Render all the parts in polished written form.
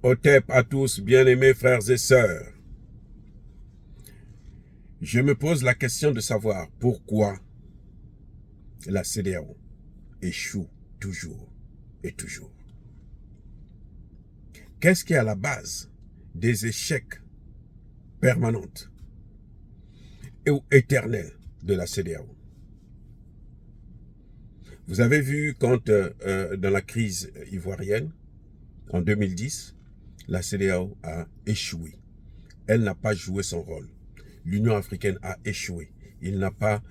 Otep à tous, bien-aimés frères et sœurs. Je me pose la question de savoir pourquoi la CEDEAO échoue toujours et toujours. Qu'est-ce qui est à la base des échecs permanents et éternels de la CEDEAO? Vous avez vu quand dans la crise ivoirienne, en 2010, la CEDEAO a échoué. Elle n'a pas joué son rôle. L'Union africaine a échoué. Elle n'a pas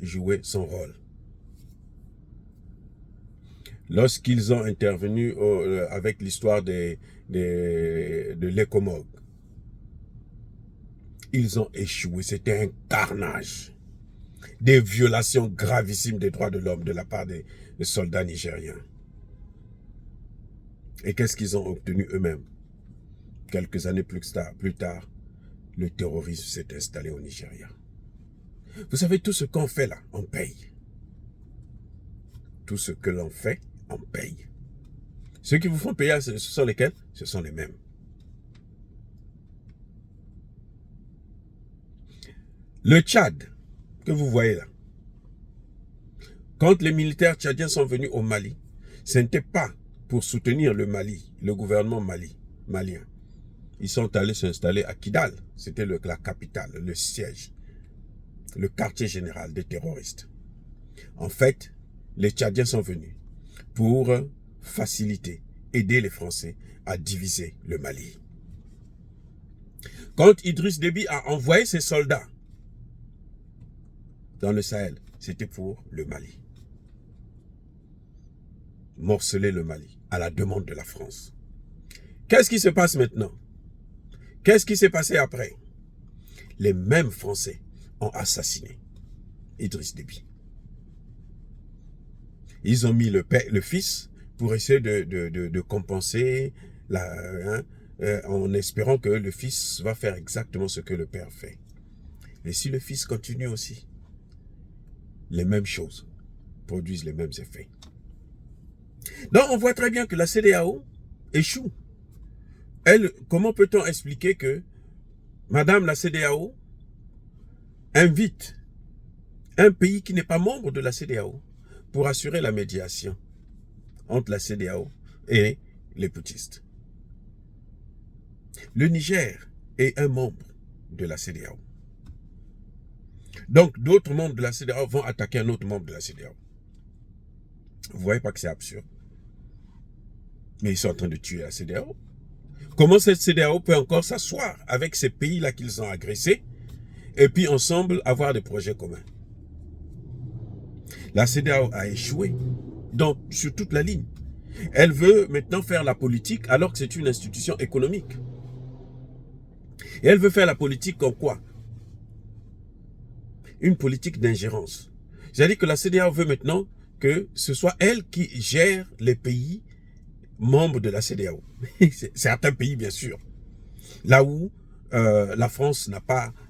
joué son rôle. Lorsqu'ils ont intervenu avec l'histoire de l'ECOMOG, ils ont échoué. C'était un carnage. Des violations gravissimes des droits de l'homme de la part des soldats nigériens. Et qu'est-ce qu'ils ont obtenu eux-mêmes? Quelques années plus tard, le terrorisme s'est installé au Nigeria. Vous savez, tout ce qu'on fait là, on paye. Tout ce que l'on fait, on paye. Ceux qui vous font payer, ce sont lesquels? Ce sont les mêmes. Le Tchad, que vous voyez là, quand les militaires tchadiens sont venus au Mali, ce n'était pas pour soutenir le Mali, le gouvernement malien. Ils sont allés s'installer à Kidal, c'était la capitale, le siège, le quartier général des terroristes. En fait, les Tchadiens sont venus pour faciliter, aider les Français à diviser le Mali. Quand Idriss Déby a envoyé ses soldats dans le Sahel, c'était pour le Mali. Morceler le Mali à la demande de la France. Qu'est-ce qui se passe maintenant? Qu'est-ce qui s'est passé après? Les mêmes Français ont assassiné Idriss Déby. Ils ont mis le fils pour essayer de compenser en espérant que le fils va faire exactement ce que le père fait. Et si le fils continue aussi, les mêmes choses produisent les mêmes effets. Donc on voit très bien que la CEDEAO échoue. Comment peut-on expliquer que Madame la CEDEAO invite un pays qui n'est pas membre de la CEDEAO pour assurer la médiation entre la CEDEAO et les putschistes? Le Niger est un membre de la CEDEAO. Donc d'autres membres de la CEDEAO vont attaquer un autre membre de la CEDEAO. Vous ne voyez pas que c'est absurde? Mais ils sont en train de tuer la CEDEAO. Comment cette CEDEAO peut encore s'asseoir avec ces pays-là qu'ils ont agressés et puis ensemble avoir des projets communs? La CEDEAO a échoué sur toute la ligne. Elle veut maintenant faire la politique alors que c'est une institution économique. Et elle veut faire la politique en quoi? Une politique d'ingérence. C'est-à-dire que la CEDEAO veut maintenant que ce soit elle qui gère les pays membres de la CEDEAO. Certains pays, bien sûr. Là où la France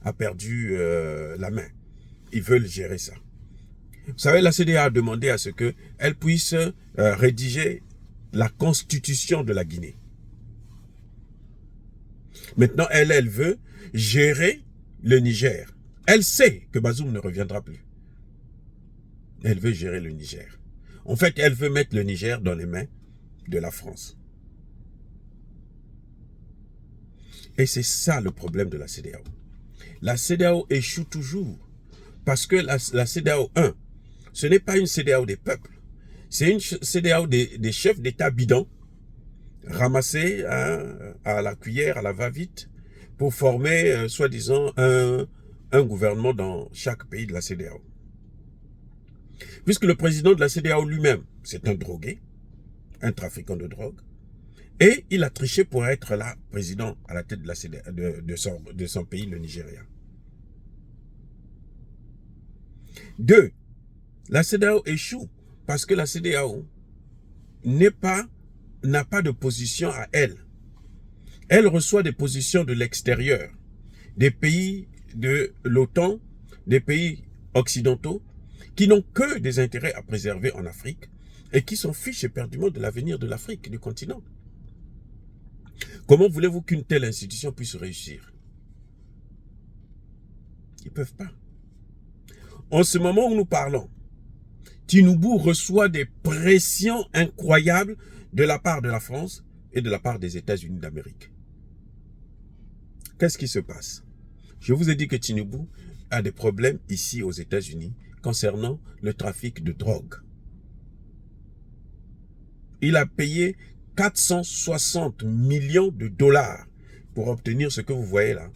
a perdu la main. Ils veulent gérer ça. Vous savez, la CEDEAO a demandé à ce qu'elle puisse rédiger la constitution de la Guinée. Maintenant, elle veut gérer le Niger. Elle sait que Bazoum ne reviendra plus. Elle veut gérer le Niger. En fait, elle veut mettre le Niger dans les mains de la France. Et c'est ça le problème de la CEDEAO. La CEDEAO échoue toujours. Parce que la CEDEAO, ce n'est pas une CEDEAO des peuples. C'est une CEDEAO des chefs d'État bidons, ramassés à la cuillère, à la va-vite, pour former, soi-disant, un gouvernement dans chaque pays de la CEDEAO. Puisque le président de la CEDEAO lui-même, c'est un drogué, un trafiquant de drogue, et il a triché pour être là, président à la tête de, de son pays, le Nigeria. 2. La CEDEAO échoue parce que la CEDEAO n'a pas de position à elle. Elle reçoit des positions de l'extérieur, des pays de l'OTAN, des pays occidentaux, qui n'ont que des intérêts à préserver en Afrique et qui s'en fichent éperdument de l'avenir de l'Afrique, du continent. Comment voulez-vous qu'une telle institution puisse réussir? Ils ne peuvent pas. En ce moment où nous parlons, Tinubu reçoit des pressions incroyables de la part de la France et de la part des États-Unis d'Amérique. Qu'est-ce qui se passe? Je vous ai dit que Tinubu a des problèmes ici aux États-Unis concernant le trafic de drogue. Il a payé 460 millions de dollars pour obtenir ce que vous voyez là,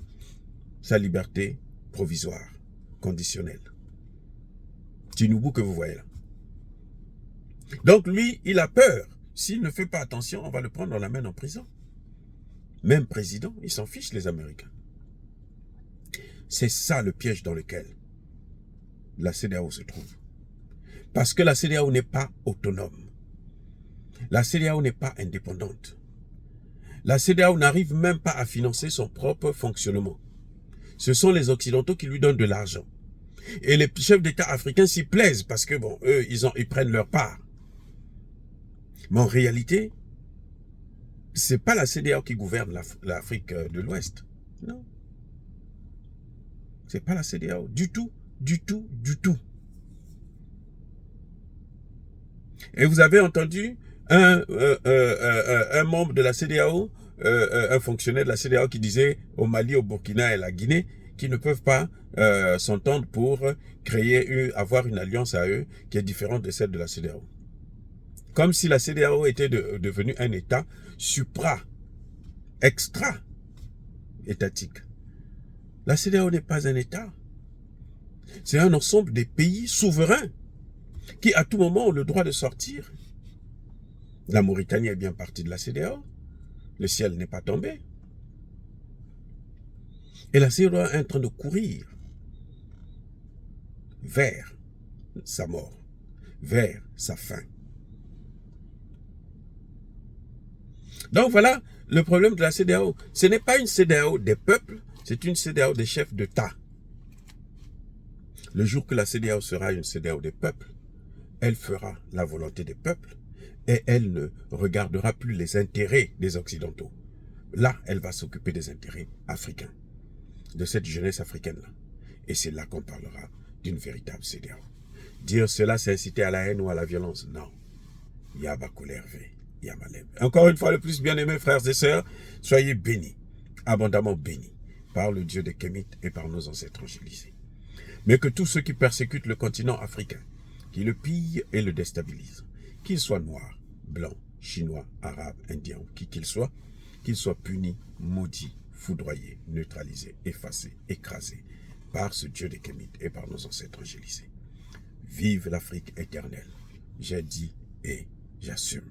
sa liberté provisoire, conditionnelle. Tinubu que vous voyez là. Donc lui, il a peur. S'il ne fait pas attention, on va le prendre, on l'amène en prison. Même président, il s'en fiche les Américains. C'est ça le piège dans lequel la CEDEAO se trouve. Parce que la CEDEAO n'est pas autonome. La CEDEAO n'est pas indépendante. La CEDEAO n'arrive même pas à financer son propre fonctionnement. Ce sont les Occidentaux qui lui donnent de l'argent. Et les chefs d'État africains s'y plaisent parce que, bon, eux, ils prennent leur part. Mais en réalité, c'est pas la CEDEAO qui gouverne l'Afrique de l'Ouest. Non. C'est pas la CEDEAO. Du tout, du tout, du tout. Et vous avez entendu un membre de la CEDEAO, un fonctionnaire de la CEDEAO qui disait au Mali, au Burkina et à la Guinée qu'ils ne peuvent pas s'entendre pour avoir une alliance à eux qui est différente de celle de la CEDEAO. Comme si la CEDEAO était devenue un État extra-étatique. La CEDEAO n'est pas un État. C'est un ensemble des pays souverains qui à tout moment ont le droit de sortir. La Mauritanie est bien partie de la CEDEAO. Le ciel n'est pas tombé. Et la CEDEAO est en train de courir vers sa mort, vers sa fin. Donc voilà le problème de la CEDEAO. Ce n'est pas une CEDEAO des peuples, c'est une CEDEAO des chefs d'État. Le jour que la CEDEAO sera une CEDEAO des peuples, elle fera la volonté des peuples et elle ne regardera plus les intérêts des Occidentaux. Là, elle va s'occuper des intérêts africains, de cette jeunesse africaine-là. Et c'est là qu'on parlera d'une véritable CEDEAO. Dire cela, c'est inciter à la haine ou à la violence. Non. Yabakoul Hervé, Yamalem. Encore une fois, le plus bien-aimés frères et sœurs, soyez bénis, abondamment bénis, par le Dieu des Kémites et par nos ancêtres angélisés. Mais que tous ceux qui persécutent le continent africain, qui le pillent et le déstabilisent, qu'ils soient noirs, blancs, chinois, arabes, indiens, qui qu'ils soient punis, maudits, foudroyés, neutralisés, effacés, écrasés par ce Dieu des Kémites et par nos ancêtres angélisés. Vive l'Afrique éternelle. J'ai dit et j'assume.